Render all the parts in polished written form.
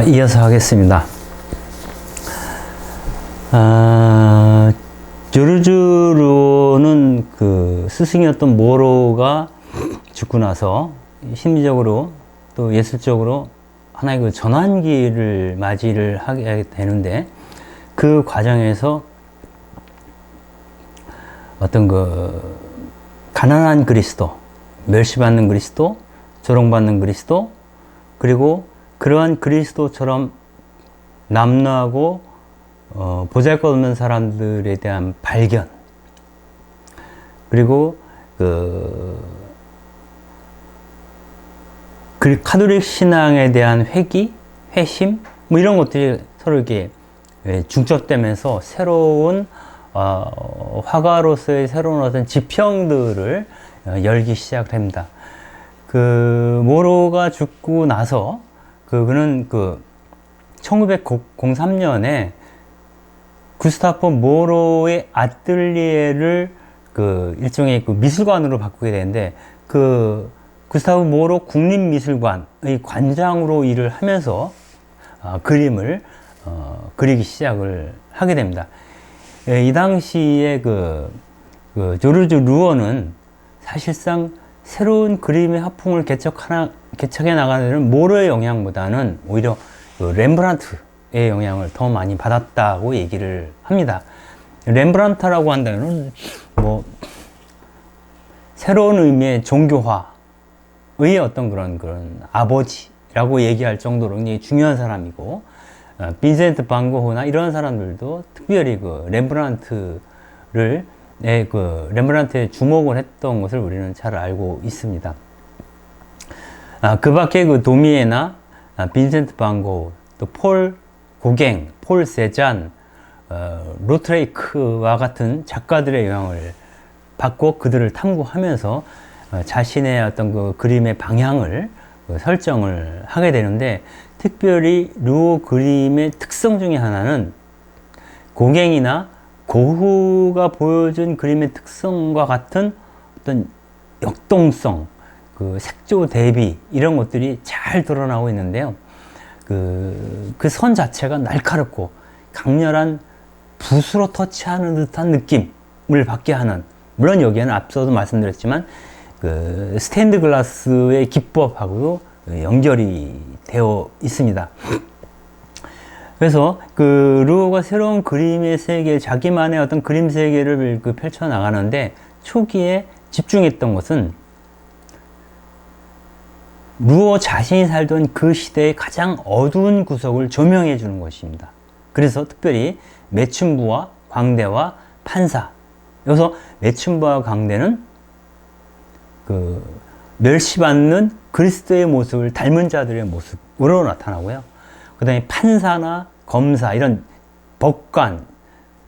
이어서 하겠습니다. 조르주루는 그 스승이었던 모로가 죽고 나서 심리적으로 또 예술적으로 하나의 그 전환기를 맞이를 하게 되는데, 그 과정에서 어떤 그 가난한 그리스도, 멸시받는 그리스도, 조롱받는 그리스도, 그리고 그러한 그리스도처럼 남루하고 보잘것없는 사람들에 대한 발견, 그리고 그 카톨릭 신앙에 대한 회귀, 회심, 뭐 이런 것들이 서로 이렇게 중첩되면서 새로운 화가로서의 새로운 어떤 지평들을 열기 시작합니다. 그 모로가 죽고 나서 그는 1903년에 구스타프 모로의 아뜰리에를 일종의 미술관으로 바꾸게 되는데, 구스타프 모로 국립미술관의 관장으로 일을 하면서 그림을 그리기 시작을 하게 됩니다. 이 당시에 조르주 루어는 사실상 새로운 그림의 화풍을 개척해 나가는 데는 모로의 영향보다는 오히려 렘브란트의 영향을 더 많이 받았다고 얘기를 합니다. 렘브란트라고 한다면 뭐 새로운 의미의 종교화의 어떤 그런 아버지라고 얘기할 정도로 굉장히 중요한 사람이고, 빈센트 반 고흐나 이런 사람들도 특별히 렘브란트에 주목을 했던 것을 우리는 잘 알고 있습니다. 그 밖에 도미에나, 빈센트 반 고흐, 또 폴 고갱, 폴 세잔, 로트레이크와 같은 작가들의 영향을 받고 그들을 탐구하면서 자신의 어떤 그림의 방향을 설정을 하게 되는데, 특별히 루오 그림의 특성 중에 하나는 고갱이나 고흐가 보여준 그림의 특성과 같은 어떤 역동성, 색조 대비, 이런 것들이 잘 드러나고 있는데요. 그 선 자체가 날카롭고 강렬한 붓으로 터치하는 듯한 느낌을 받게 하는, 물론 여기에는 앞서도 말씀드렸지만 스테인드 글라스의 기법하고도 연결이 되어 있습니다. 그래서 루오가 새로운 그림의 세계, 자기만의 어떤 그림 세계를 펼쳐 나가는데, 초기에 집중했던 것은 루오 자신이 살던 그 시대의 가장 어두운 구석을 조명해 주는 것입니다. 그래서 특별히 매춘부와 광대와 판사, 여기서 매춘부와 광대는 멸시받는 그리스도의 모습을 닮은 자들의 모습으로 나타나고요. 그 다음에 판사나 검사, 이런 법관,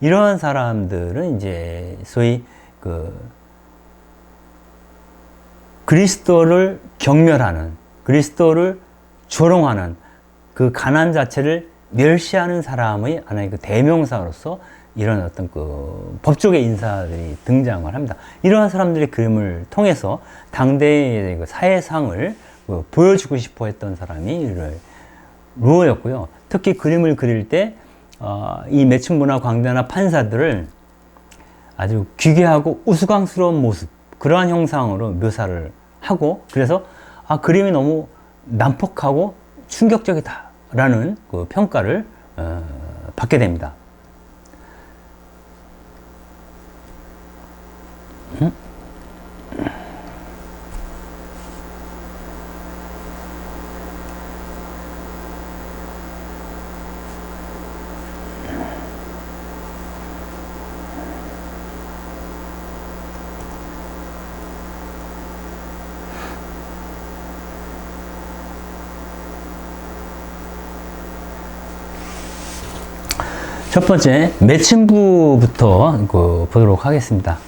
이러한 사람들은 이제 소위 그리스도를 경멸하는, 그리스도를 조롱하는, 그 가난 자체를 멸시하는 사람의 하나의 대명사로서 이런 어떤 법조계 인사들이 등장을 합니다. 이러한 사람들의 그림을 통해서 당대의 사회상을 보여주고 싶어 했던 사람이 루오였고요. 특히 그림을 그릴 때 이 매춘부나 광대나 판사들을 아주 귀괴하고 우스꽝스러운 모습, 그러한 형상으로 묘사를 하고, 그래서 그림이 너무 난폭하고 충격적이다라는 평가를 받게 됩니다. 첫 번째, 매춘부부터 보도록 하겠습니다.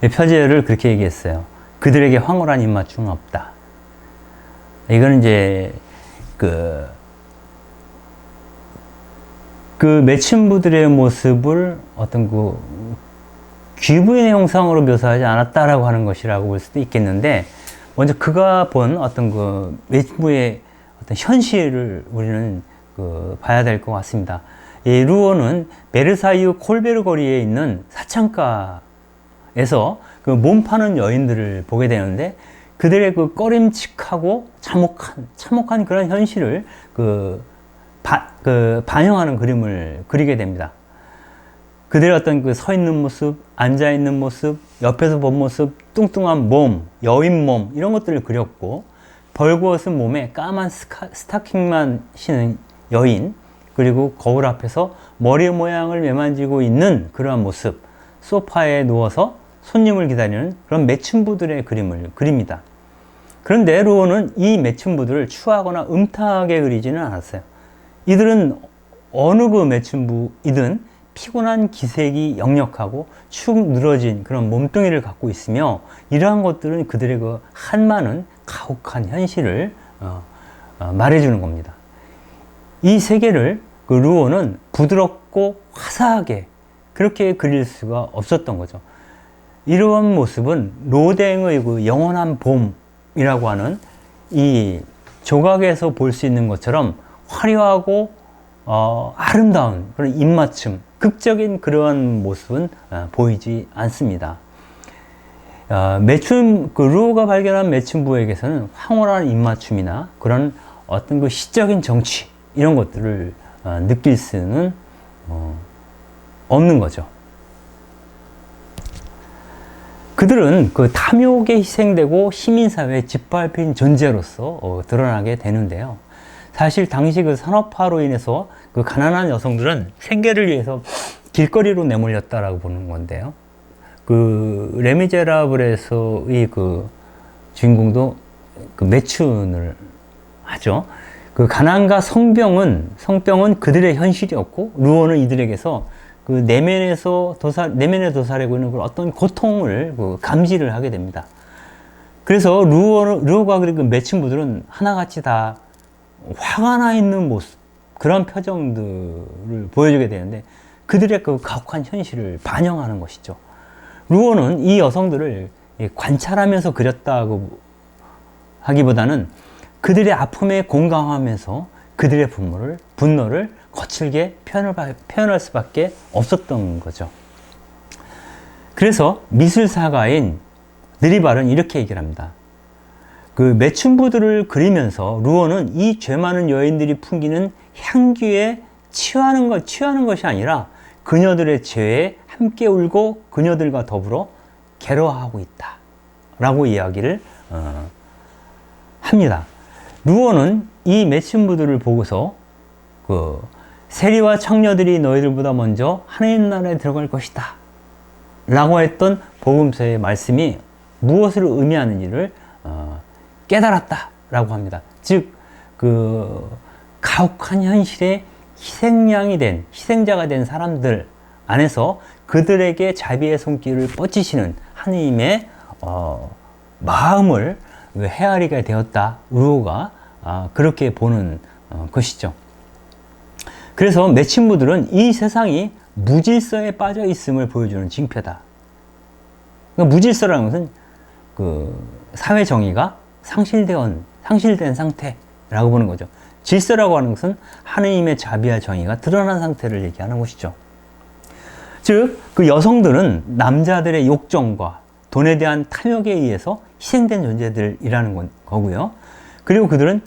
표제를 그렇게 얘기했어요. 그들에게 황홀한 입맞춤은 없다. 이거는 이제 매춘부들의 모습을 어떤 귀부인의 형상으로 묘사하지 않았다라고 하는 것이라고 볼 수도 있겠는데, 먼저 그가 본 어떤 매춘부의 어떤 현실을 우리는 봐야 될 것 같습니다. 이 루오는 베르사유 콜베르 거리에 있는 사창가에서 몸 파는 여인들을 보게 되는데, 그들의 꺼림칙하고 참혹한 그런 현실을 반영하는 그림을 그리게 됩니다. 그들의 어떤 서 있는 모습, 앉아 있는 모습, 옆에서 본 모습, 뚱뚱한 몸, 여인 몸, 이런 것들을 그렸고, 벌겋은 몸에 까만 스타킹만 신은 여인, 그리고 거울 앞에서 머리 모양을 매만지고 있는 그러한 모습, 소파에 누워서 손님을 기다리는 그런 매춘부들의 그림을 그립니다. 그런데 루오는 이 매춘부들을 추하거나 음탕하게 그리지는 않았어요. 이들은 어느 매춘부이든 피곤한 기색이 역력하고 축 늘어진 그런 몸뚱이를 갖고 있으며, 이러한 것들은 그들의 한많은 가혹한 현실을 말해주는 겁니다. 이 세계를 루오는 부드럽고 화사하게 그렇게 그릴 수가 없었던 거죠. 이러한 모습은 로댕의 영원한 봄이라고 하는 이 조각에서 볼 수 있는 것처럼 화려하고 아름다운 그런 입맞춤, 극적인 그러한 모습은 보이지 않습니다. 루오가 발견한 매춘부에게서는 황홀한 입맞춤이나 그런 어떤 시적인 정치, 이런 것들을 느낄 수는 없는 거죠. 그들은 탐욕에 희생되고 시민사회에 짓밟힌 존재로서 드러나게 되는데요. 사실 당시 산업화로 인해서 가난한 여성들은 생계를 위해서 길거리로 내몰렸다라고 보는 건데요. 레미제라블에서의 주인공도 매춘을 하죠. 가난과 성병은 그들의 현실이었고, 루오는 이들에게서 내면에 도사리고 있는 어떤 고통을 감지를 하게 됩니다. 그래서 루오가 그린 매춘부들은 하나같이 다 화가 나 있는 모습, 그런 표정들을 보여주게 되는데, 그들의 가혹한 현실을 반영하는 것이죠. 루오는 이 여성들을 관찰하면서 그렸다고 하기보다는 그들의 아픔에 공감하면서 그들의 분노를 거칠게 표현할 수밖에 없었던 거죠. 그래서 미술사가인 느리발은 이렇게 얘기를 합니다. 매춘부들을 그리면서 루오는 이 죄 많은 여인들이 풍기는 향기에 취하는 것이 아니라 그녀들의 죄에 함께 울고 그녀들과 더불어 괴로워하고 있다 라고 이야기를 합니다. 루오는 이 매춘부들을 보고서 세리와 청녀들이 너희들보다 먼저 하나님 나라에 들어갈 것이다 라고 했던 복음서의 말씀이 무엇을 의미하는지를 깨달았다 라고 합니다. 즉 가혹한 현실에 희생자가 된 사람들 안에서 그들에게 자비의 손길을 뻗치시는 하나님의 마음을 헤아리게 되었다. 루오가 그렇게 보는 것이죠. 그래서 매춘부들은 이 세상이 무질서에 빠져 있음을 보여주는 징표다. 그러니까 무질서라는 것은 사회 정의가 상실된 상태라고 보는 거죠. 질서라고 하는 것은 하느님의 자비와 정의가 드러난 상태를 얘기하는 것이죠. 즉, 여성들은 남자들의 욕정과 돈에 대한 탐욕에 의해서 희생된 존재들이라는 거고요. 그리고 그들은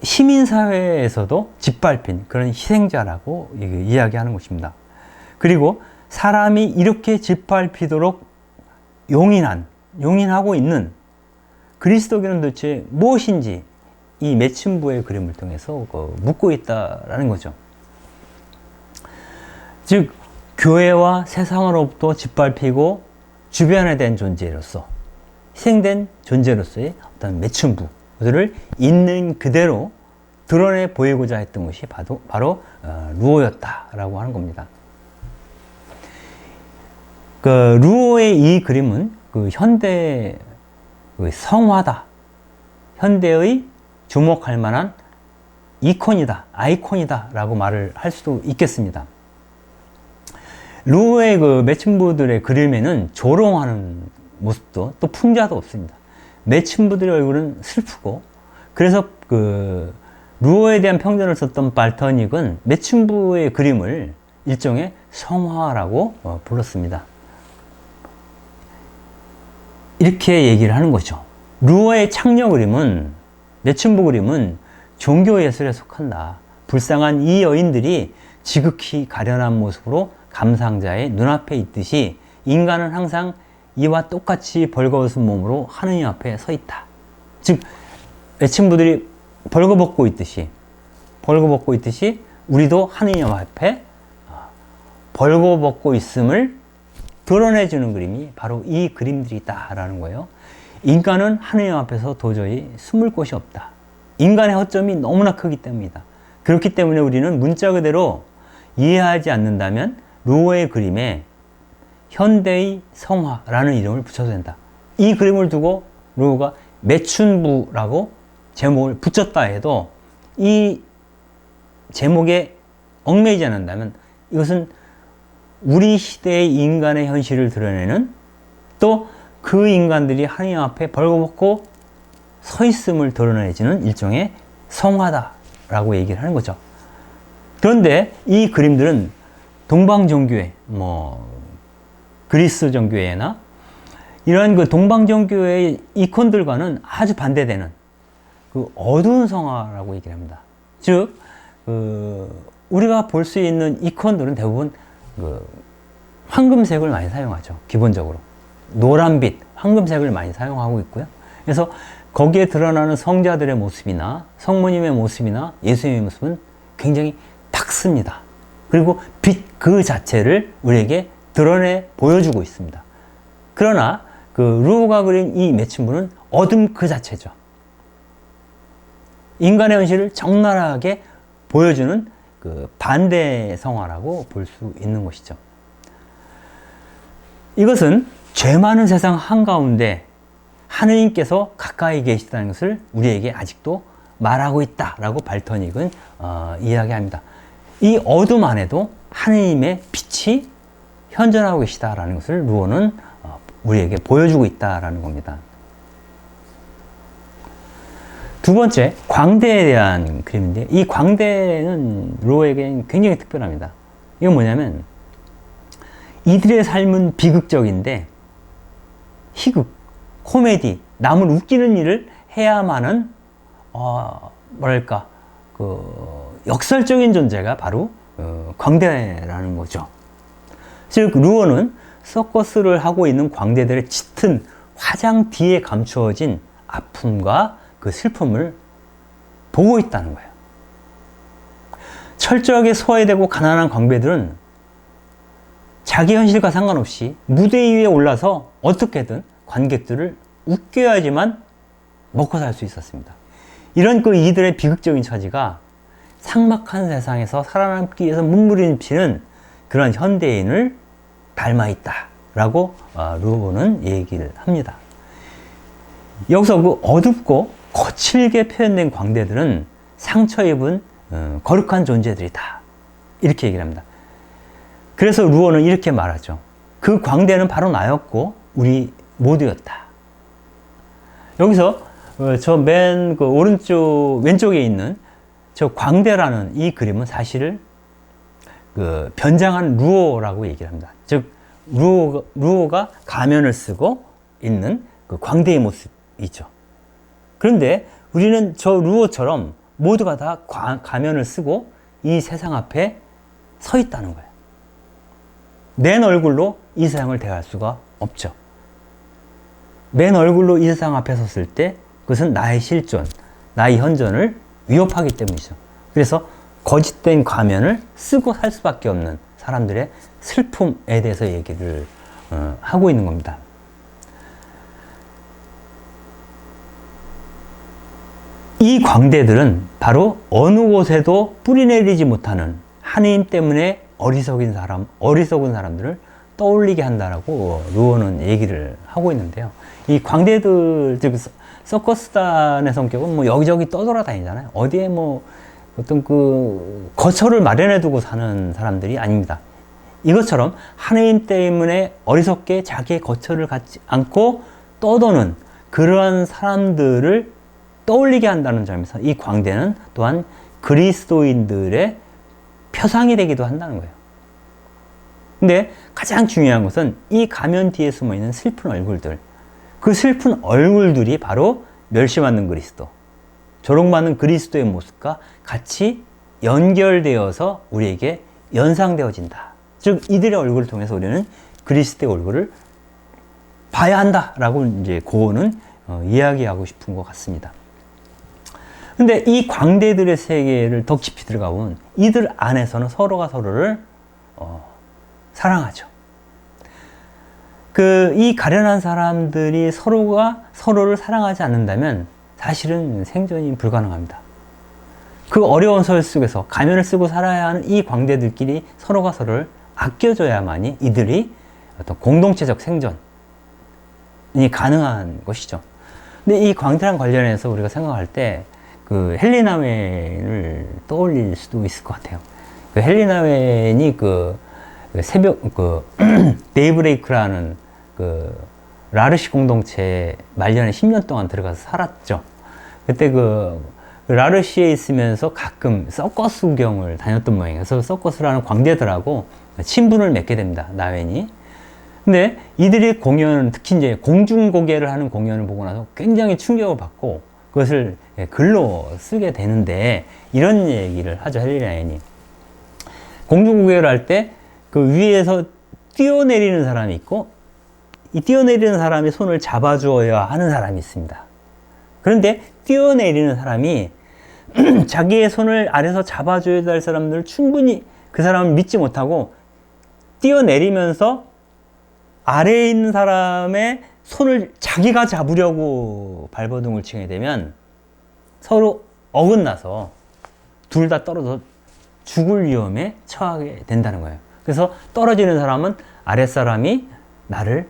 시민사회에서도 짓밟힌 그런 희생자라고 이야기하는 것입니다. 그리고 사람이 이렇게 짓밟히도록 용인하고 있는 그리스도교는 도대체 무엇인지 이 매춘부의 그림을 통해서 묻고 있다라는 거죠. 즉, 교회와 세상으로부터 짓밟히고 주변에 된 존재로서, 희생된 존재로서의 어떤 매춘부들을 있는 그대로 드러내 보이고자 했던 것이 바로 루오였다라고 하는 겁니다. 루오의 이 그림은 현대 성화다, 현대의 주목할 만한 아이콘이다 라고 말을 할 수도 있겠습니다. 루오의 매춘부들의 그림에는 조롱하는 모습도 또 풍자도 없습니다. 매춘부들의 얼굴은 슬프고 그래서 그 루어에 대한 평전을 썼던 발터닉은 매춘부의 그림을 일종의 성화라고 불렀습니다. 이렇게 얘기를 하는 거죠. 루어의 창녀 그림은, 매춘부 그림은 종교예술에 속한다. 불쌍한 이 여인들이 지극히 가련한 모습으로 감상자의 눈앞에 있듯이 인간은 항상 이와 똑같이 벌거벗은 몸으로 하느님 앞에 서 있다. 즉 매춘부들이 벌거벗고 있듯이 우리도 하느님 앞에 벌거벗고 있음을 드러내주는 그림이 바로 이 그림들이다라는 거예요. 인간은 하느님 앞에서 도저히 숨을 곳이 없다. 인간의 허점이 너무나 크기 때문이다. 그렇기 때문에 우리는 문자 그대로 이해하지 않는다면 루어의 그림에 현대의 성화라는 이름을 붙여도 된다. 이 그림을 두고 루어가 매춘부라고 제목을 붙였다 해도 이 제목에 얽매이지 않는다면 이것은 우리 시대의 인간의 현실을 드러내는, 또 그 인간들이 하나님 앞에 벌거벗고 서 있음을 드러내지는 일종의 성화다라고 얘기를 하는 거죠. 그런데 이 그림들은 동방 종교회, 그리스 종교회나 이러한 그 동방 종교의 이콘들과는 아주 반대되는 그 어두운 성화라고 얘기를 합니다. 즉, 우리가 볼 수 있는 이콘들은 대부분 황금색을 많이 사용하죠. 기본적으로. 노란빛, 황금색을 많이 사용하고 있고요. 그래서 거기에 드러나는 성자들의 모습이나 성모님의 모습이나 예수님의 모습은 굉장히 밝습니다. 그리고 빛 그 자체를 우리에게 드러내 보여주고 있습니다. 그러나 그 루어가 그린 이 매춘부는 어둠 그 자체죠. 인간의 현실을 적나라하게 보여주는 그 반대 성화라고 볼 수 있는 것이죠. 이것은 죄 많은 세상 한가운데 하느님께서 가까이 계시다는 것을 우리에게 아직도 말하고 있다라고 발터닉은 이야기합니다. 이 어둠 안에도 하느님의 빛이 현존하고 계시다라는 것을 루어는 우리에게 보여주고 있다라는 겁니다. 두 번째, 광대에 대한 그림인데, 이 광대는 루어에게는 굉장히 특별합니다. 이건 뭐냐면 이들의 삶은 비극적인데 희극, 코미디, 남을 웃기는 일을 해야만은 역설적인 존재가 바로 광대라는 거죠. 즉 루어는 서커스를 하고 있는 광대들의 짙은 화장 뒤에 감추어진 아픔과 그 슬픔을 보고 있다는 거예요. 철저하게 소외되고 가난한 광배들은 자기 현실과 상관없이 무대 위에 올라서 어떻게든 관객들을 웃겨야지만 먹고 살 수 있었습니다. 이런 그 이들의 비극적인 처지가 삭막한 세상에서 살아남기 위해서 몸부림치는 그런 현대인을 닮아 있다라고 루어는 얘기를 합니다. 여기서 그 어둡고 거칠게 표현된 광대들은 상처 입은 거룩한 존재들이다, 이렇게 얘기를 합니다. 그래서 루어는 이렇게 말하죠. 그 광대는 바로 나였고 우리 모두였다. 여기서 저 맨 그 오른쪽 왼쪽에 있는 저 광대라는 이 그림은 사실을 그 변장한 루어라고 얘기를 합니다. 즉 루어가 가면을 쓰고 있는 그 광대의 모습이죠. 그런데 우리는 저 루어처럼 모두가 다 가면을 쓰고 이 세상 앞에 서 있다는 거예요. 맨 얼굴로 이 세상을 대할 수가 없죠. 맨 얼굴로 이 세상 앞에 섰을 때 그것은 나의 실존, 나의 현존을 위협하기 때문이죠. 그래서 거짓된 가면을 쓰고 살 수밖에 없는 사람들의 슬픔에 대해서 얘기를 하고 있는 겁니다. 이 광대들은 바로 어느 곳에도 뿌리내리지 못하는 하느님 때문에 어리석은 사람들을 떠올리게 한다라고 루어는 얘기를 하고 있는데요. 이 광대들, 즉 서커스단의 성격은 뭐 여기저기 떠돌아다니잖아요. 어디에 뭐 어떤 그 거처를 마련해 두고 사는 사람들이 아닙니다. 이것처럼 하느님 때문에 어리석게 자기의 거처를 갖지 않고 떠도는 그러한 사람들을 떠올리게 한다는 점에서 이 광대는 또한 그리스도인들의 표상이 되기도 한다는 거예요. 근데 가장 중요한 것은 이 가면 뒤에 숨어 있는 슬픈 얼굴들, 그 슬픈 얼굴들이 바로 멸시받는 그리스도, 조롱받는 그리스도의 모습과 같이 연결되어서 우리에게 연상되어진다. 즉 이들의 얼굴을 통해서 우리는 그리스도의 얼굴을 봐야 한다라고 이제 고어는 이야기하고 싶은 것 같습니다. 근데 이 광대들의 세계를 더 깊이 들어가 보면 이들 안에서는 서로가 서로를 사랑하죠. 이 가련한 사람들이 서로가 서로를 사랑하지 않는다면 사실은 생존이 불가능합니다. 그 어려운 서열 속에서 가면을 쓰고 살아야 하는 이 광대들끼리 서로가 서로를 아껴줘야만이 이들이 어떤 공동체적 생존이 가능한 것이죠. 근데 이 광대랑 관련해서 우리가 생각할 때 그 헬리나 웬을 떠올릴 수도 있을 것 같아요. 그 헬리나 웬이 새벽 데이브레이크라는 라르시 공동체 말년에 10년 동안 들어가서 살았죠. 그때 라르시에 있으면서 가끔 서커스 구경을 다녔던 모양이에요. 그래서 서커스라는 광대들하고 친분을 맺게 됩니다. 나웬이. 근데 이들이 특히 이제 공중고개를 하는 공연을 보고 나서 굉장히 충격을 받고 그것을 글로 쓰게 되는데 이런 얘기를 하죠. 헬리나인이. 공중고개를 할 때 그 위에서 뛰어내리는 사람이 있고 이 뛰어내리는 사람이 손을 잡아주어야 하는 사람이 있습니다. 그런데 뛰어내리는 사람이 자기의 손을 아래서 잡아줘야 될 사람들을 충분히 그 사람을 믿지 못하고 뛰어내리면서 아래에 있는 사람의 손을 자기가 잡으려고 발버둥을 치게 되면 서로 어긋나서 둘 다 떨어져 죽을 위험에 처하게 된다는 거예요. 그래서 떨어지는 사람은 아랫사람이 나를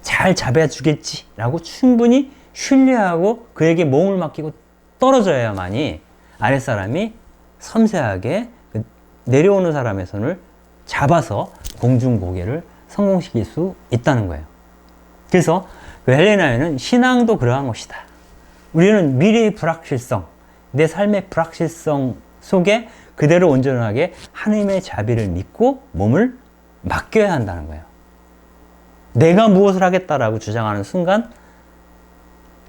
잘 잡아주겠지라고 충분히 신뢰하고 그에게 몸을 맡기고 떨어져야만이 아랫사람이 섬세하게 내려오는 사람의 손을 잡아서 공중고개를 성공시킬 수 있다는 거예요. 그래서 헬레나에는 신앙도 그러한 것이다. 우리는 미래의 불확실성, 내 삶의 불확실성 속에 그대로 온전하게 하나님의 자비를 믿고 몸을 맡겨야 한다는 거예요. 내가 무엇을 하겠다라고 주장하는 순간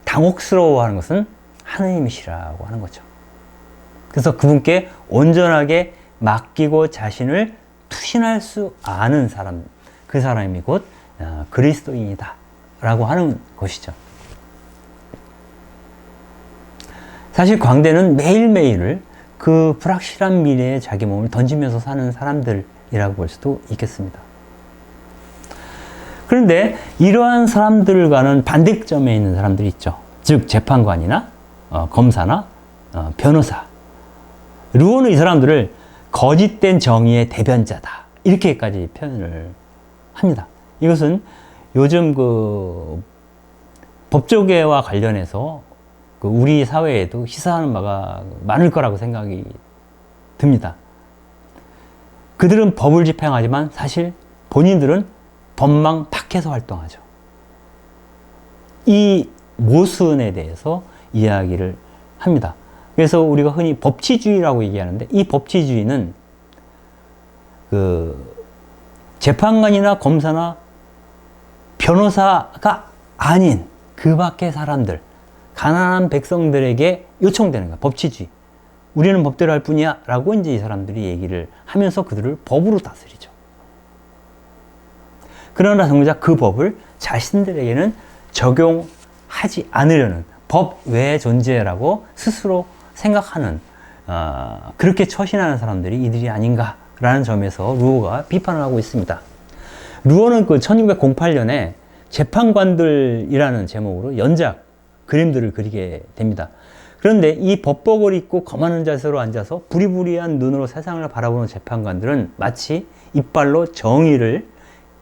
당혹스러워하는 것은 하나님이시라고 하는 거죠. 그래서 그분께 온전하게 맡기고 자신을 투신할 수 아는 사람, 그 사람이 곧 그리스도인이다 라고 하는 것이죠. 사실 광대는 매일매일을 그 불확실한 미래에 자기 몸을 던지면서 사는 사람들이라고 볼 수도 있겠습니다. 그런데 이러한 사람들과는 반대점에 있는 사람들이 있죠. 즉 재판관이나 검사나 변호사. 르오는 이 사람들을 거짓된 정의의 대변자다 이렇게까지 표현을 합니다. 이것은 요즘 법조계와 관련해서 우리 사회에도 시사하는 바가 많을 거라고 생각이 듭니다. 그들은 법을 집행하지만 사실 본인들은 법망 밖에서 활동하죠. 이 모순에 대해서 이야기를 합니다. 그래서 우리가 흔히 법치주의라고 얘기하는데 이 법치주의는 재판관이나 검사나 변호사가 아닌 그 밖의 사람들, 가난한 백성들에게 요청되는 거야. 법치주의. 우리는 법대로 할 뿐이야 라고 이제 이 사람들이 얘기를 하면서 그들을 법으로 다스리죠. 그러나 정작 그 법을 자신들에게는 적용하지 않으려는 법 외의 존재라고 스스로 생각하는 그렇게 처신하는 사람들이 이들이 아닌가라는 점에서 루어가 비판을 하고 있습니다. 루어는 1908년에 재판관들이라는 제목으로 연작 그림들을 그리게 됩니다. 그런데 이 법복을 입고 검하는 자세로 앉아서 부리부리한 눈으로 세상을 바라보는 재판관들은 마치 이빨로 정의를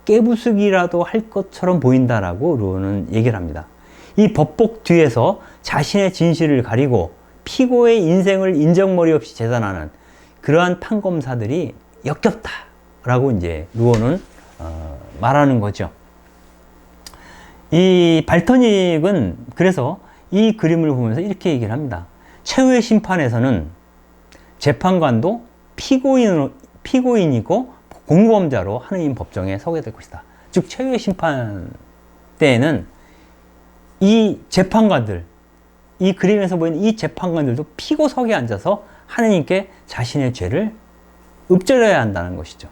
깨부수기라도 할 것처럼 보인다라고 루어는 얘기를 합니다. 이 법복 뒤에서 자신의 진실을 가리고 피고의 인생을 인정머리 없이 재단하는 그러한 판검사들이 역겹다라고 이제 루어는 말하는 거죠. 이 발터닉은 그래서 이 그림을 보면서 이렇게 얘기를 합니다. 최후의 심판에서는 재판관도 피고인이고 공범자로 하느님 법정에 서게 될 것이다. 즉 최후의 심판 때에는 이 재판관들, 이 그림에서 보이는 이 재판관들도 피고석에 앉아서 하느님께 자신의 죄를 읊조려야 한다는 것이죠.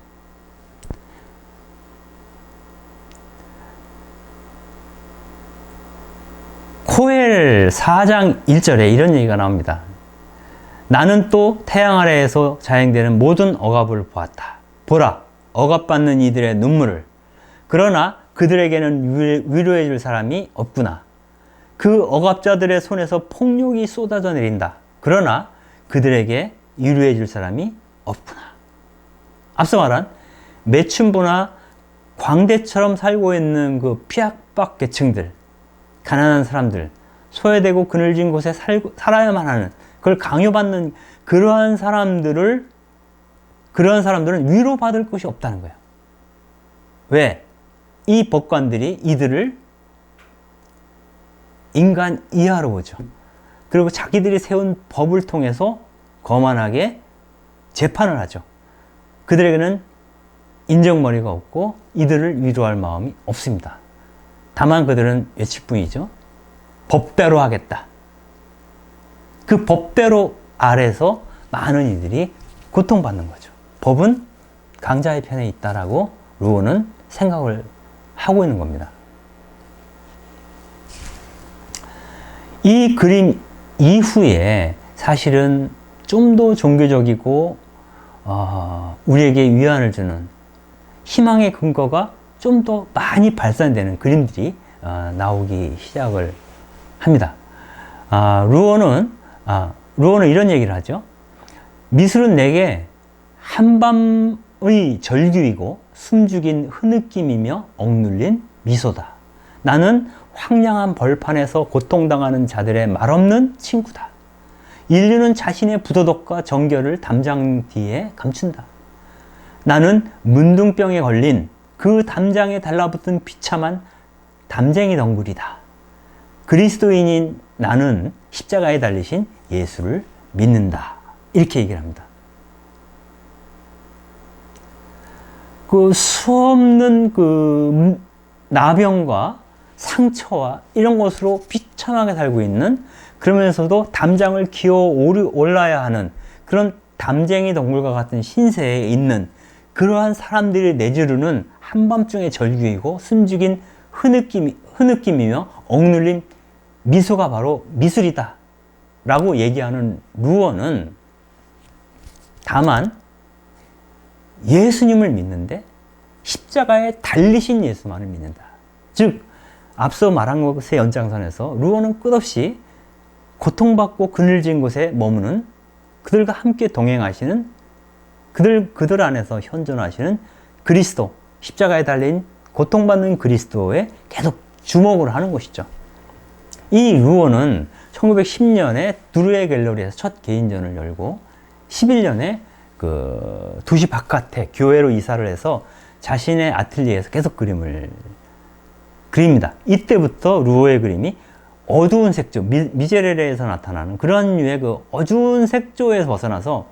코엘 4장 1절에 이런 얘기가 나옵니다. 나는 또 태양 아래에서 자행되는 모든 억압을 보았다. 보라, 억압받는 이들의 눈물을. 그러나 그들에게는 위로해 줄 사람이 없구나. 그 억압자들의 손에서 폭력이 쏟아져 내린다. 그러나 그들에게 위로해 줄 사람이 없구나. 앞서 말한 매춘부나 광대처럼 살고 있는 그 피압박 계층들, 가난한 사람들, 소외되고 그늘진 곳에 살아야만 하는, 그걸 강요받는 그러한 사람들은 위로받을 것이 없다는 거예요. 왜? 이 법관들이 이들을 인간 이하로 보죠. 그리고 자기들이 세운 법을 통해서 거만하게 재판을 하죠. 그들에게는 인정머리가 없고 이들을 위로할 마음이 없습니다. 다만 그들은 외칠 뿐이죠. 법대로 하겠다. 그 법대로 아래서 많은 이들이 고통받는 거죠. 법은 강자의 편에 있다라고 루오는 생각을 하고 있는 겁니다. 이 그림 이후에 사실은 좀 더 종교적이고 우리에게 위안을 주는 희망의 근거가 좀 더 많이 발산되는 그림들이 나오기 시작을 합니다. 루오는 이런 얘기를 하죠. 미술은 내게 한밤의 절규이고 숨죽인 흐느낌이며 억눌린 미소다. 나는 황량한 벌판에서 고통당하는 자들의 말없는 친구다. 인류는 자신의 부도덕과 정결을 담장 뒤에 감춘다. 나는 문둥병에 걸린 그 담장에 달라붙은 비참한 담쟁이 덩굴이다. 그리스도인인 나는 십자가에 달리신 예수를 믿는다. 이렇게 얘기를 합니다. 그 수없는 그 나병과 상처와 이런 것으로 비참하게 살고 있는, 그러면서도 담장을 기어 올라야 하는 그런 담쟁이 동물과 같은 신세에 있는 그러한 사람들이 내지르는 한밤중의 절규이고 숨죽인 흐느낌이며 억눌린 미소가 바로 미술이다 라고 얘기하는 루어는 다만 예수님을 믿는데 십자가에 달리신 예수만을 믿는다. 즉 앞서 말한 것의 연장선에서 루어는 끝없이 고통받고 그늘진 곳에 머무는 그들과 함께 동행하시는 그들 안에서 현존하시는 그리스도, 십자가에 달린 고통받는 그리스도에 계속 주목을 하는 것이죠. 이 루어는 1910년에 두르에 갤러리에서 첫 개인전을 열고 11년에 그 도시 바깥에 교회로 이사를 해서 자신의 아틀리에에서 계속 그림을 그립니다. 이때부터 루어의 그림이 어두운 색조, 미제레레에서 나타나는 그런 류의 그 어두운 색조에서 벗어나서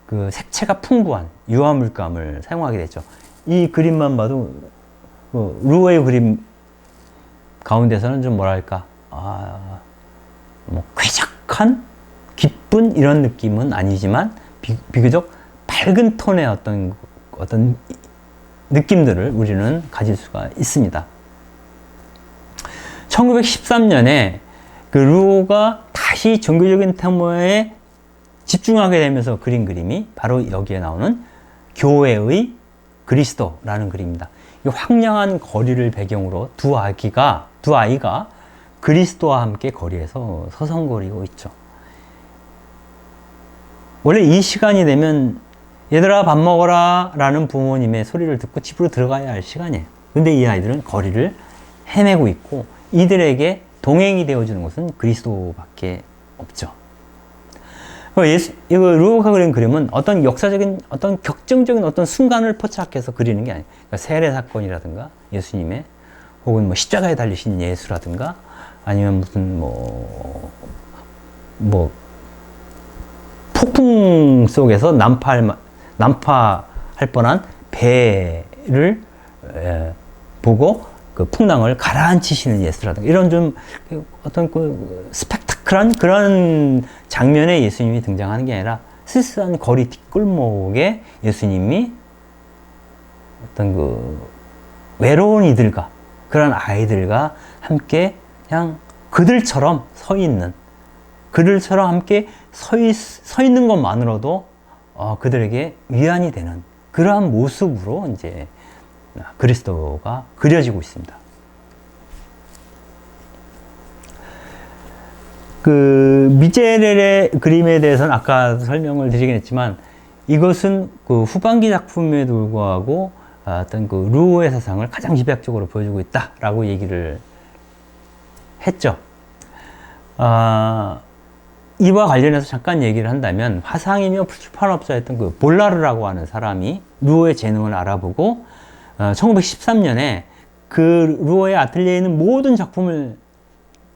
그 색채가 풍부한 유화물감을 사용하게 되죠. 이 그림만 봐도 그 루어의 그림 가운데서는 좀 뭐랄까, 뭐 쾌적한, 기쁜 이런 느낌은 아니지만 비교적 밝은 톤의 어떤 느낌들을 우리는 가질 수가 있습니다. 1913년에 그 루오가 다시 종교적인 테마에 집중하게 되면서 그린 그림이 바로 여기에 나오는 교회의 그리스도라는 그림입니다. 이 황량한 거리를 배경으로 두 아이가 그리스도와 함께 거리에서 서성거리고 있죠. 원래 이 시간이 되면 얘들아 밥 먹어라 라는 부모님의 소리를 듣고 집으로 들어가야 할 시간이에요. 근데 이 아이들은 거리를 헤매고 있고 이들에게 동행이 되어주는 것은 그리스도밖에 없죠. 이거 루오가 그린 그림은 어떤 역사적인, 어떤 격정적인 어떤 순간을 포착해서 그리는 게 아니에요. 그러니까 세례 사건이라든가 예수님의, 혹은 뭐 십자가에 달리신 예수라든가 아니면 무슨 폭풍 속에서 난파할 뻔한 배를 보고 그 풍랑을 가라앉히시는 예수라든가 이런 좀 어떤 그 스펙타클한 그런 장면에 예수님이 등장하는 게 아니라 쓸쓸한 거리 뒷골목에 예수님이 어떤 그 외로운 이들과 그런 아이들과 함께 그냥 그들처럼 서 있는, 그들처럼 함께 서 있는 것만으로도 그들에게 위안이 되는 그러한 모습으로 이제 그리스도가 그려지고 있습니다. 그 미제렐의 그림에 대해서는 아까 설명을 드리긴 했지만 이것은 그 후반기 작품에도 불구하고 어떤 그 루오의 사상을 가장 집약적으로 보여주고 있다라고 얘기를 했죠. 이와 관련해서 잠깐 얘기를 한다면 화상이며 출판업자였던 그 볼라르라고 하는 사람이 루오의 재능을 알아보고 1913년에 그 루오의 아틀리에에 있는 모든 작품을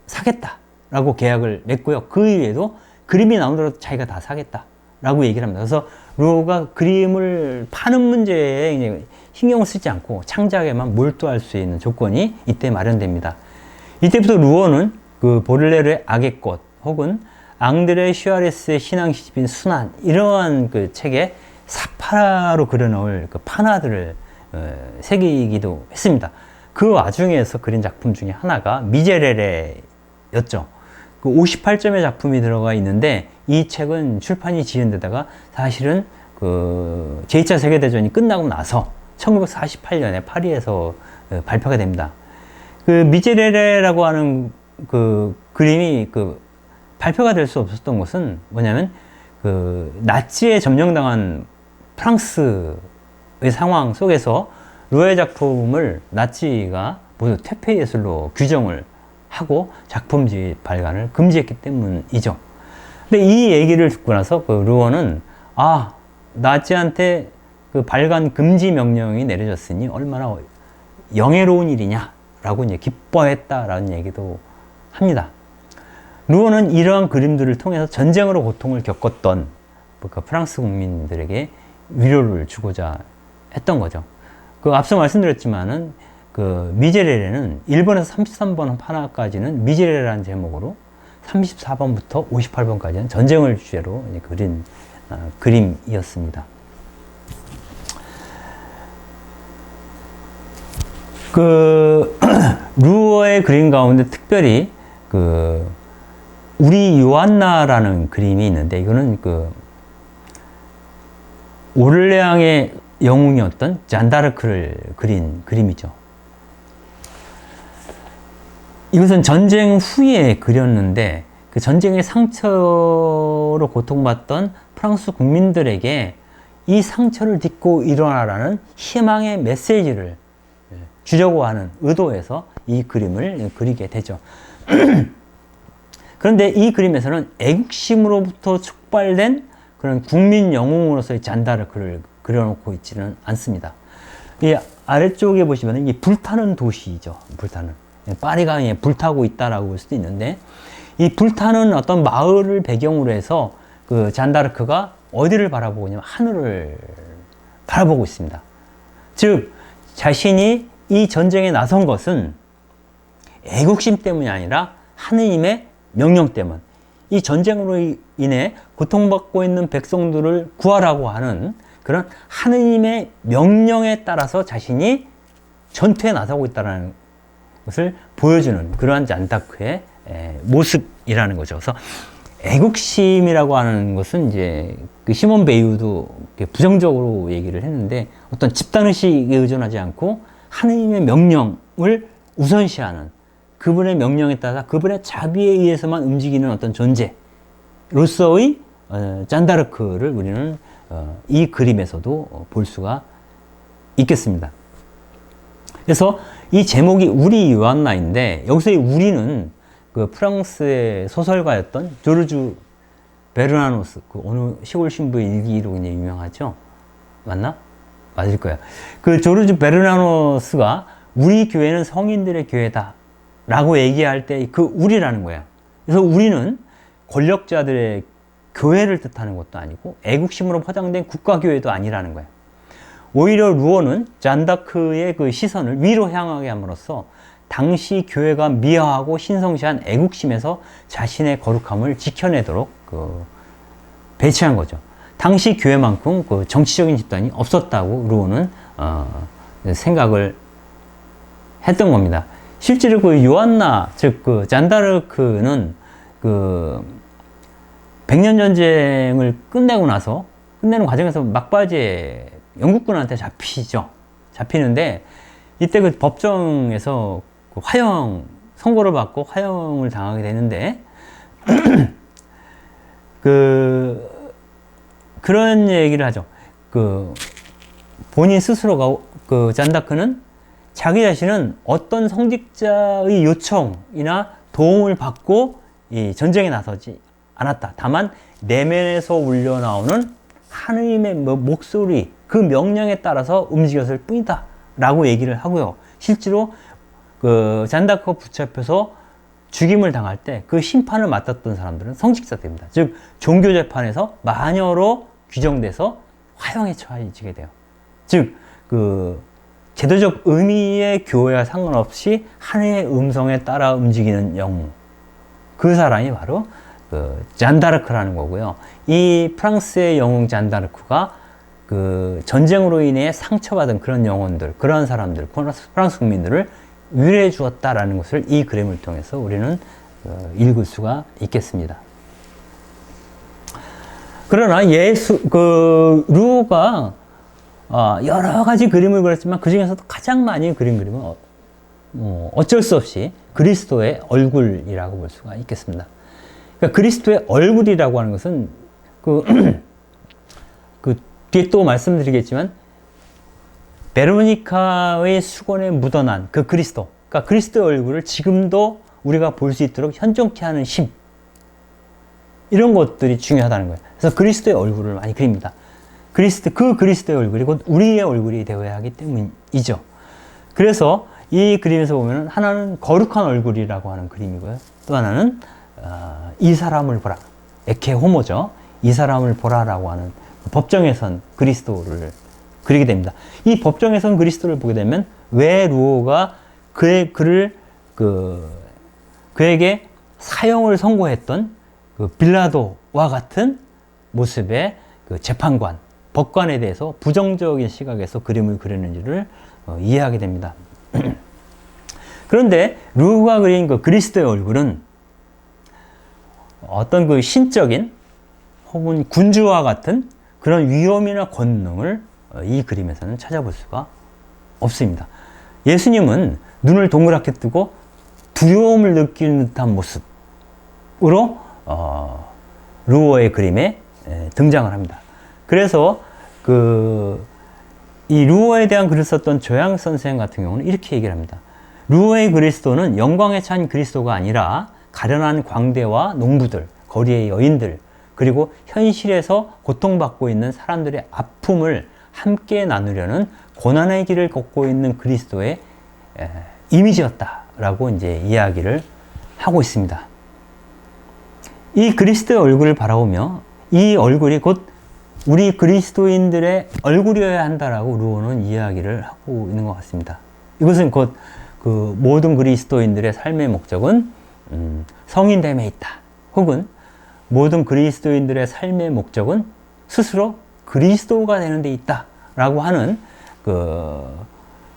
사겠다라고 계약을 맺고요. 그 이외에도 그림이 나오더라도 자기가 다 사겠다라고 얘기를 합니다. 그래서 루오가 그림을 파는 문제에 이제 신경을 쓰지 않고 창작에만 몰두할 수 있는 조건이 이때 마련됩니다. 이때부터 루오는 그 보들레르의 악의 꽃 혹은 앙드레 슈아레스의 신앙 시집인 순환 이러한 그 책에 사파로 그려놓을 그 판화들을 새기기도 했습니다. 그 와중에서 그린 작품 중에 하나가 미제레레였죠. 그 58점의 작품이 들어가 있는데 이 책은 출판이 지연되다가 사실은 그 제2차 세계대전이 끝나고 나서 1948년에 파리에서 발표가 됩니다. 그 미제레레라고 하는 그 그림이 그 발표가 될 수 없었던 것은 뭐냐면 그 나치에 점령당한 프랑스의 상황 속에서 루오의 작품을 나치가 모두 퇴폐 예술로 규정을 하고 작품지 발간을 금지했기 때문이죠. 근데 이 얘기를 듣고 나서 그 루오는 나치한테 그 발간 금지 명령이 내려졌으니 얼마나 영예로운 일이냐라고 이제 기뻐했다라는 얘기도 합니다. 루오는 이러한 그림들을 통해서 전쟁으로 고통을 겪었던 그 프랑스 국민들에게 위로를 주고자 했던 거죠. 그 앞서 말씀드렸지만은 그 미제레레는 1번에서 33번 판화까지는 미제레레라는 제목으로 34번부터 58번까지는 전쟁을 주제로 그린 그림이었습니다. 그 루오의 그림 가운데 특별히 그 우리 요한나라는 그림이 있는데 이거는 그 오르레앙의 영웅이었던 잔다르크를 그린 그림이죠. 이것은 전쟁 후에 그렸는데 그 전쟁의 상처로 고통받던 프랑스 국민들에게 이 상처를 딛고 일어나라는 희망의 메시지를 주려고 하는 의도에서 이 그림을 그리게 되죠. 그런데 이 그림에서는 애국심으로부터 촉발된 그런 국민 영웅으로서의 잔다르크를 그려놓고 있지는 않습니다. 이 아래쪽에 보시면 이 불타는 도시죠. 불타는. 파리가 불타고 있다라고 볼 수도 있는데 이 불타는 어떤 마을을 배경으로 해서 그 잔다르크가 어디를 바라보고 있냐면 하늘을 바라보고 있습니다. 즉 자신이 이 전쟁에 나선 것은 애국심 때문이 아니라 하느님의 명령 때문, 이 전쟁으로 인해 고통받고 있는 백성들을 구하라고 하는 그런 하느님의 명령에 따라서 자신이 전투에 나서고 있다는 것을 보여주는 그러한 잔다크의 모습이라는 거죠. 그래서 애국심이라고 하는 것은 이제 그 시몬 베이유도 부정적으로 얘기를 했는데 어떤 집단의식에 의존하지 않고 하느님의 명령을 우선시하는 그분의 명령에 따라 그분의 자비에 의해서만 움직이는 어떤 존재로서의 잔다르크를 우리는 이 그림에서도 볼 수가 있겠습니다. 그래서 이 제목이 우리 요한나인데 여기서의 우리는 그 프랑스의 소설가였던 조르주 베르나노스, 그 어느 시골 신부의 일기로 그냥 유명하죠. 맞나? 맞을 거야. 그 조르주 베르나노스가 우리 교회는 성인들의 교회다 라고 얘기할 때 그 우리라는 거야. 그래서 우리는 권력자들의 교회를 뜻하는 것도 아니고 애국심으로 포장된 국가교회도 아니라는 거야. 오히려 루어는 잔다크의 그 시선을 위로 향하게 함으로써 당시 교회가 미화하고 신성시한 애국심에서 자신의 거룩함을 지켜내도록 배치한 거죠. 당시 교회만큼 그 정치적인 집단이 없었다고 루어는 생각을 했던 겁니다. 실제로 그 요한나, 즉 그 잔다르크는 그 백년 전쟁을 끝내는 과정에서 막바지에 영국군한테 잡히죠. 잡히는데 이때 그 법정에서 그 선고를 받고 화형을 당하게 되는데 그런 얘기를 하죠. 본인 스스로가 잔다크는 자기 자신은 어떤 성직자의 요청이나 도움을 받고 이 전쟁에 나서지 않았다. 다만 내면에서 울려 나오는 하느님의 목소리, 그 명령에 따라서 움직였을 뿐이다 라고 얘기를 하고요. 실제로 잔다크가 붙잡혀서 죽임을 당할 때 그 심판을 맡았던 사람들은 성직자들입니다. 즉 종교재판에서 마녀로 규정돼서 화형에 처해지게 돼요. 즉 제도적 의미의 교회와 상관없이 하나님의 음성에 따라 움직이는 영웅, 그 사람이 바로 잔다르크라는 거고요. 이 프랑스의 영웅 잔다르크가 전쟁으로 인해 상처받은 그런 영혼들, 그런 사람들, 프랑스 국민들을 위로해 주었다라는 것을 이 그림을 통해서 우리는 읽을 수가 있겠습니다. 그러나 루오가 여러 가지 그림을 그렸지만 그 중에서도 가장 많이 그린 그림은 어쩔 수 없이 그리스도의 얼굴이라고 볼 수가 있겠습니다. 그러니까 그리스도의 얼굴이라고 하는 것은 뒤에 또 말씀드리겠지만 베로니카의 수건에 묻어난 그 그리스도, 그러니까 그리스도의 얼굴을 지금도 우리가 볼 수 있도록 현존케 하는 힘, 이런 것들이 중요하다는 거예요. 그래서 그리스도의 얼굴을 많이 그립니다. 그리스도의 얼굴이 곧 우리의 얼굴이 되어야 하기 때문이죠. 그래서 이 그림에서 보면 하나는 거룩한 얼굴이라고 하는 그림이고요. 또 하나는 이 사람을 보라, 에케 호모죠. 이 사람을 보라라고 하는 법정에 선 그리스도를 그리게 됩니다. 이 법정에 선 그리스도를 보게 되면 왜 루오가 그에게 사형을 선고했던 빌라도와 같은 모습의 재판관, 법관에 대해서 부정적인 시각에서 그림을 그렸는지를 이해하게 됩니다. 그런데 루오가 그린 그리스도의 얼굴은 어떤 신적인 혹은 군주와 같은 그런 위엄이나 권능을 이 그림에서는 찾아볼 수가 없습니다. 예수님은 눈을 동그랗게 뜨고 두려움을 느끼는 듯한 모습으로 루오의 그림에 등장을 합니다. 그래서 이 루오에 대한 글을 썼던 조양 선생 같은 경우는 이렇게 얘기를 합니다. 루오의 그리스도는 영광에 찬 그리스도가 아니라 가련한 광대와 농부들, 거리의 여인들, 그리고 현실에서 고통받고 있는 사람들의 아픔을 함께 나누려는 고난의 길을 걷고 있는 그리스도의 이미지였다라고 이제 이야기를 하고 있습니다. 이 그리스도의 얼굴을 바라보며 이 얼굴이 곧 우리 그리스도인들의 얼굴이어야 한다라고 루오는 이야기를 하고 있는 것 같습니다. 이것은 곧 모든 그리스도인들의 삶의 목적은 성인됨에 있다. 혹은 모든 그리스도인들의 삶의 목적은 스스로 그리스도가 되는 데 있다 라고 하는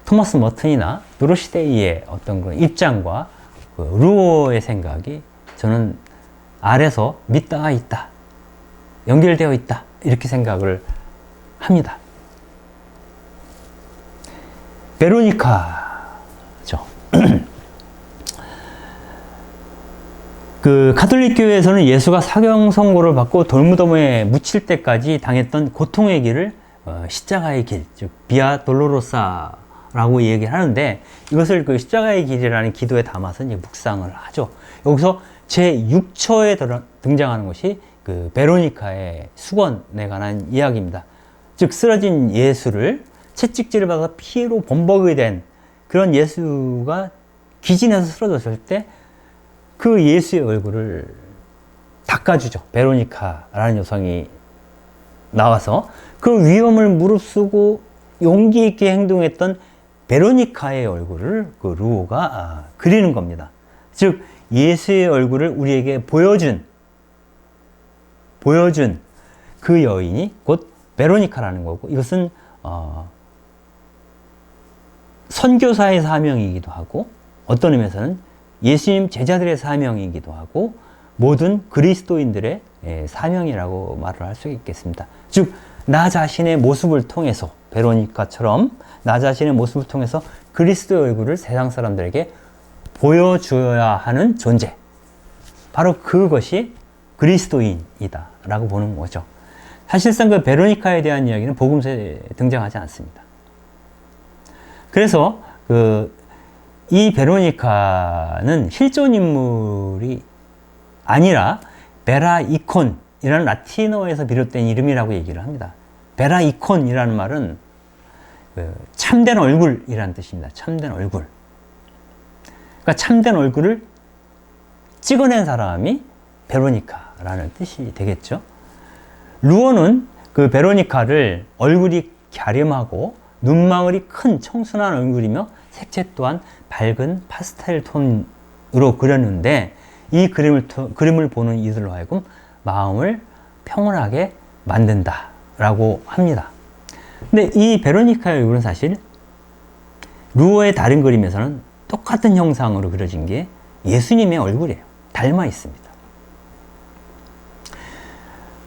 토마스 머튼이나 도로시 데이의 어떤 그런 입장과 루오의 생각이 저는 아래서 밑닿아 있다, 연결되어 있다, 이렇게 생각을 합니다. 베로니카죠. 가톨릭 교회에서는 예수가 사형 선고를 받고 돌무덤에 묻힐 때까지 당했던 고통의 길을 십자가의 길, 즉 비아 돌로로사라고 얘기를 하는데, 이것을 십자가의 길이라는 기도에 담아서 이제 묵상을 하죠. 여기서 제 6처에 등장하는 것이 베로니카의 수건에 관한 이야기입니다. 즉 쓰러진 예수를 채찍질을 받아서 피로 범벅이 된 그런 예수가 기진해서 쓰러졌을 때 그 예수의 얼굴을 닦아주죠. 베로니카라는 여성이 나와서 그 위험을 무릅쓰고 용기 있게 행동했던 베로니카의 얼굴을 그 루오가 그리는 겁니다. 즉 예수의 얼굴을 우리에게 보여준 그 여인이 곧 베로니카라는 거고, 이것은 선교사의 사명이기도 하고, 어떤 의미에서는 예수님 제자들의 사명이기도 하고, 모든 그리스도인들의 사명이라고 말을 할 수 있겠습니다. 즉 나 자신의 모습을 통해서, 베로니카처럼 나 자신의 모습을 통해서 그리스도의 얼굴을 세상 사람들에게 보여줘야 하는 존재, 바로 그것이 그리스도인이다 라고 보는 거죠. 사실상 그 베로니카에 대한 이야기는 복음서에 등장하지 않습니다. 그래서 이 베로니카는 실존 인물이 아니라 베라이콘이라는 라틴어에서 비롯된 이름이라고 얘기를 합니다. 베라이콘이라는 말은 참된 얼굴이라는 뜻입니다. 참된 얼굴. 그러니까 참된 얼굴을 찍어낸 사람이 베로니카라는 뜻이 되겠죠. 루오는 그 베로니카를 얼굴이 갸름하고 눈망울이 큰 청순한 얼굴이며 색채 또한 밝은 파스텔 톤으로 그렸는데, 이 그림을 보는 이들로 하여금 마음을 평온하게 만든다라고 합니다. 근데 이 베로니카의 얼굴은 사실 루오의 다른 그림에서는 똑같은 형상으로 그려진 게 예수님의 얼굴이에요. 닮아 있습니다.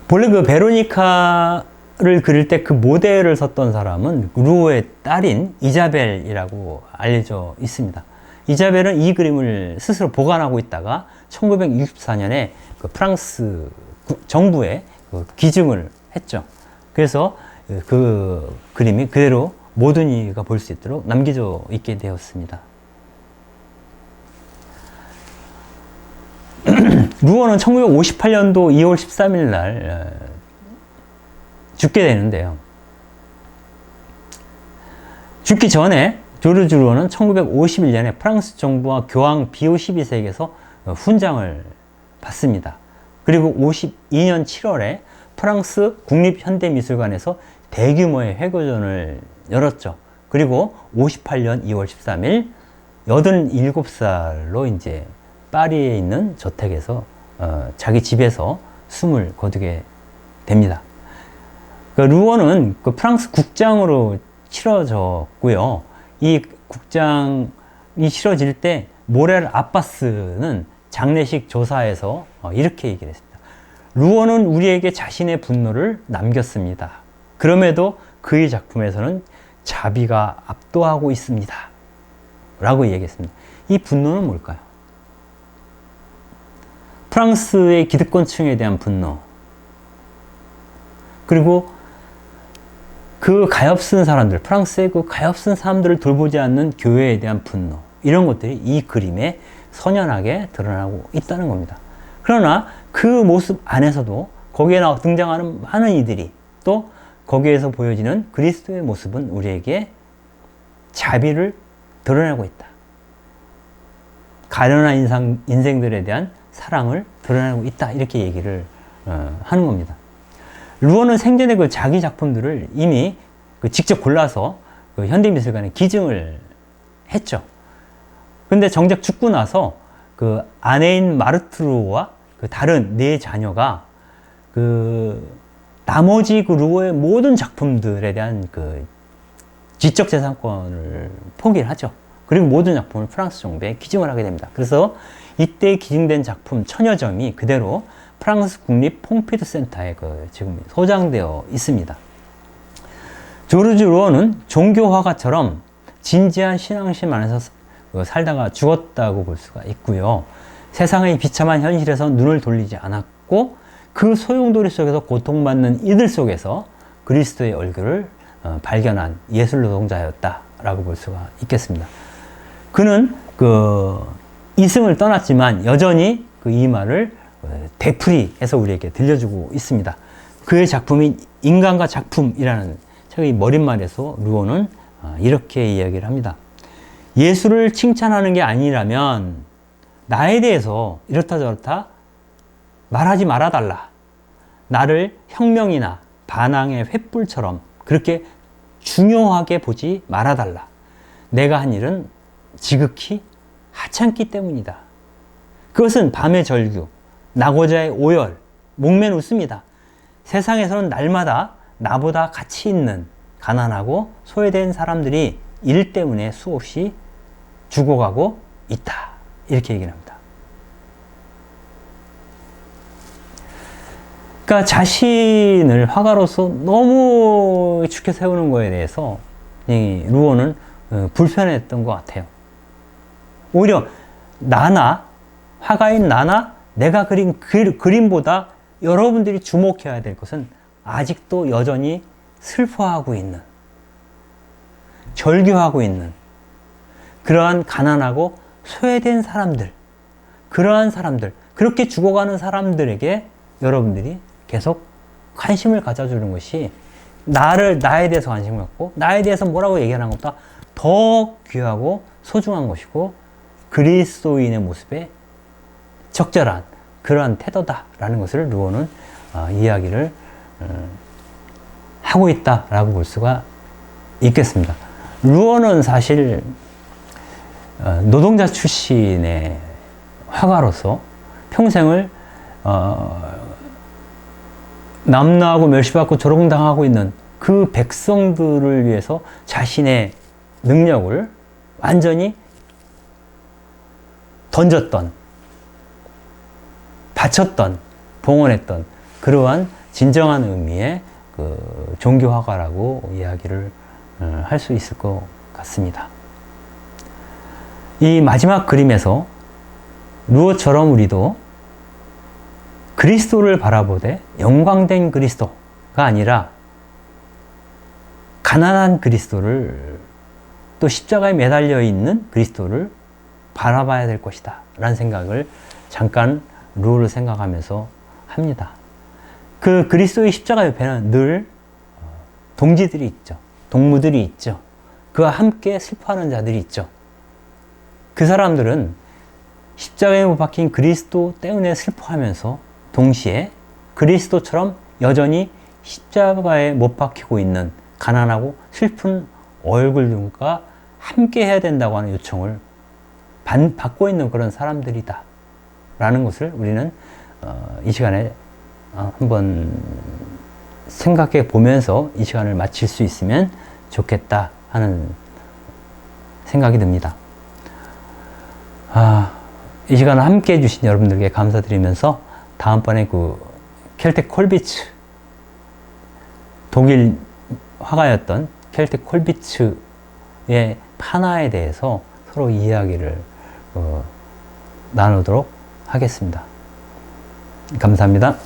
본래 그 베로니카를 그릴 때 그 모델을 섰던 사람은 루오의 딸인 이자벨이라고 알려져 있습니다. 이자벨은 이 그림을 스스로 보관하고 있다가 1964년에 그 프랑스 정부에 기증을 했죠. 그래서 그 그림이 그대로 모든 이가 볼 수 있도록 남겨져 있게 되었습니다. 루오는 1958년도 2월 13일 날 죽게 되는데요. 죽기 전에 조르주 루오는 1951년에 프랑스 정부와 교황 비오 12세에게서 훈장을 받습니다. 그리고 52년 7월에 프랑스 국립현대미술관에서 대규모의 회고전을 열었죠. 그리고 58년 2월 13일 87살로 이제 파리에 있는 저택에서 자기 집에서 숨을 거두게 됩니다. 루오는 그 프랑스 국장으로 치러졌고요. 이 국장이 치러질 때 모렐 아빠스는 장례식 조사에서 이렇게 얘기를 했습니다. 루오는 우리에게 자신의 분노를 남겼습니다. 그럼에도 그의 작품에서는 자비가 압도하고 있습니다. 라고 얘기했습니다. 이 분노는 뭘까요? 프랑스의 기득권층에 대한 분노, 그리고 그 가엾은 사람들, 프랑스의 그 가엾은 사람들을 돌보지 않는 교회에 대한 분노, 이런 것들이 이 그림에 선연하게 드러나고 있다는 겁니다. 그러나 그 모습 안에서도 거기에 등장하는 많은 이들이, 또 거기에서 보여지는 그리스도의 모습은 우리에게 자비를 드러내고 있다. 가련한 인생들에 대한 사랑을 드러내고 있다. 이렇게 얘기를 하는 겁니다. 루오는 생전에 그 자기 작품들을 이미 직접 골라서 그 현대미술관에 기증을 했죠. 근데 정작 죽고 나서 그 아내인 마르트루와 그 다른 네 자녀가 그 나머지 그 루오의 모든 작품들에 대한 그 지적 재산권을 포기를 하죠. 그리고 모든 작품을 프랑스 정부에 기증을 하게 됩니다. 그래서 이때 기증된 작품 천여 점이 그대로 프랑스 국립 퐁피두 센터에 지금 소장되어 있습니다. 조르주 루오는 종교 화가처럼 진지한 신앙심 안에서 살다가 죽었다고 볼 수가 있고요. 세상의 비참한 현실에서 눈을 돌리지 않았고, 그 소용돌이 속에서 고통받는 이들 속에서 그리스도의 얼굴을 발견한 예술 노동자였다라고 볼 수가 있겠습니다. 그는 이승을 떠났지만 여전히 그 이말을 되풀이해서 우리에게 들려주고 있습니다. 그의 작품인 인간과 작품이라는 책의 머릿말에서 루오는 이렇게 이야기를 합니다. 예수를 칭찬하는 게 아니라면 나에 대해서 이렇다 저렇다 말하지 말아달라. 나를 혁명이나 반항의 횃불처럼 그렇게 중요하게 보지 말아달라. 내가 한 일은 지극히 하찮기 때문이다. 그것은 밤의 절규, 낙오자의 오열, 목맨 웃음이다. 세상에서는 날마다 나보다 가치 있는 가난하고 소외된 사람들이 일 때문에 수없이 죽어가고 있다. 이렇게 얘기를 합니다. 그러니까 자신을 화가로서 너무 축켜 세우는 거에 대해서 이 루어는 불편했던 것 같아요. 오히려 화가인 나나 내가 그린 그림보다 여러분들이 주목해야 될 것은 아직도 여전히 슬퍼하고 있는, 절규하고 있는 그러한 가난하고 소외된 사람들, 그러한 사람들, 그렇게 죽어가는 사람들에게 여러분들이 계속 관심을 가져주는 것이 나에 대해서 관심을 갖고 나에 대해서 뭐라고 얘기하는 것보다 더 귀하고 소중한 것이고 그리스도인의 모습에 적절한 그러한 태도다라는 것을 루어는 이야기를 하고 있다라고 볼 수가 있겠습니다. 루어는 사실 노동자 출신의 화가로서 평생을 남노하고 멸시받고 조롱당하고 있는 그 백성들을 위해서 자신의 능력을 완전히 던졌던, 바쳤던, 봉헌했던 그러한 진정한 의미의 그 종교화가라고 이야기를 할 수 있을 것 같습니다. 이 마지막 그림에서 루어처럼 우리도 그리스도를 바라보되 영광된 그리스도가 아니라 가난한 그리스도를 또 십자가에 매달려 있는 그리스도를 바라봐야 될 것이다 라는 생각을 잠깐 루어를 생각하면서 합니다. 그 그리스도의 십자가 옆에는 늘 동지들이 있죠. 동무들이 있죠. 그와 함께 슬퍼하는 자들이 있죠. 그 사람들은 십자가에 못 박힌 그리스도 때문에 슬퍼하면서 동시에 그리스도처럼 여전히 십자가에 못 박히고 있는 가난하고 슬픈 얼굴들과 함께 해야 된다고 하는 요청을 받고 있는 그런 사람들이다 라는 것을 우리는 이 시간에 한번 생각해 보면서 이 시간을 마칠 수 있으면 좋겠다 하는 생각이 듭니다. 이 시간을 함께 해주신 여러분들께 감사드리면서 다음번에 그 켈텍 콜비츠, 독일 화가였던 켈텍 콜비츠의 판화에 대해서 서로 이야기를 나누도록 하겠습니다. 감사합니다.